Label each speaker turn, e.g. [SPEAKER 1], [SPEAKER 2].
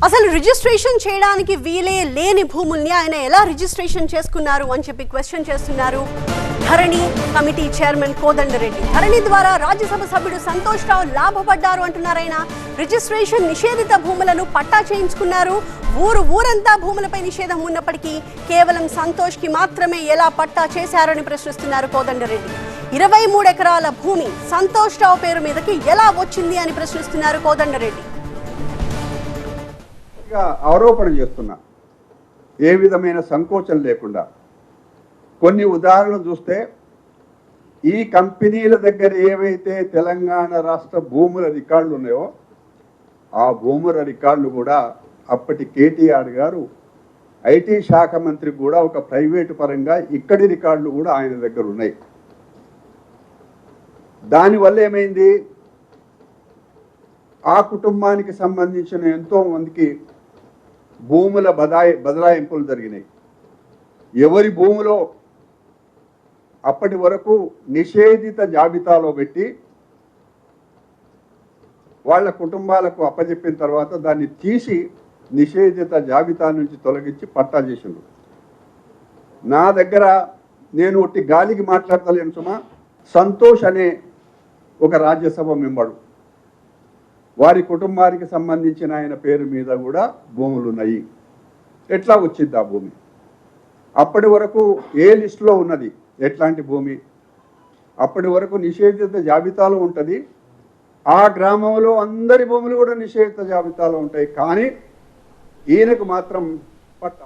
[SPEAKER 1] అసలు రిజిస్ట్రేషన్ చేయడానికి వీలే లేని భూముల్ని ఆయన ఎలా రిజిస్ట్రేషన్ చేసుకున్నారు అని చెప్పి క్వశ్చన్ చేస్తున్నారు ధరణి కమిటీ చైర్మన్ కోదండరెడ్డి. ధరణి ద్వారా రాజ్యసభ సభ్యుడు సంతోష్ రావు లాభపడ్డారు అంటున్నారు ఆయన. రిజిస్ట్రేషన్ నిషేధిత భూములను పట్టా చేయించుకున్నారు. ఊరంతా భూములపై నిషేధం ఉన్నప్పటికీ కేవలం సంతోష్ కి మాత్రమే ఎలా పట్టా చేశారని ప్రశ్నిస్తున్నారు కోదండరెడ్డి. 23 ఎకరాల భూమి సంతోష్ రావు పేరు మీదకి ఎలా వచ్చింది అని ప్రశ్నిస్తున్నారు కోదండరెడ్డి.
[SPEAKER 2] ఆరోపణ చేస్తున్నా, ఏ విధమైన సంకోచం లేకుండా. కొన్ని ఉదాహరణలు చూస్తే ఈ కంపెనీల దగ్గర ఏవైతే తెలంగాణ రాష్ట్ర భూముల రికార్డులు ఉన్నాయో ఆ భూముల రికార్డులు కూడా అప్పటి కేటీఆర్ గారు ఐటీ శాఖ మంత్రి కూడా ఒక ప్రైవేటు పరంగా ఇక్కడి రికార్డులు కూడా ఆయన దగ్గర ఉన్నాయి. దానివల్ల ఏమైంది, ఆ కుటుంబానికి సంబంధించిన ఎంతో మందికి భూముల బదలాయింపులు జరిగినాయి. ఎవరి భూములో అప్పటి వరకు నిషేధిత జాబితాలో పెట్టి వాళ్ళ కుటుంబాలకు అప్పచెప్పిన తర్వాత దాన్ని తీసి నిషేధిత జాబితా నుంచి తొలగించి పట్టా చేసిండ్రు. నా దగ్గర నేను ఒట్టి గాలికి మాట్లాడతలేను సుమా, సంతోష్ అనే ఒక రాజ్యసభ మెంబరు, వారి కుటుంబానికి సంబంధించిన ఆయన పేరు మీద కూడా భూములు ఉన్నాయి. ఎట్లా వచ్చింది ఆ భూమి? అప్పటి వరకు ఏ లిస్టులో ఉన్నది ఎట్లాంటి భూమి? అప్పటి వరకు నిషేధిత జాబితాలో ఉంటుంది. ఆ గ్రామంలో అందరి భూములు కూడా నిషేధిత జాబితాలో ఉంటాయి. కానీ ఈయనకు మాత్రం పట్టా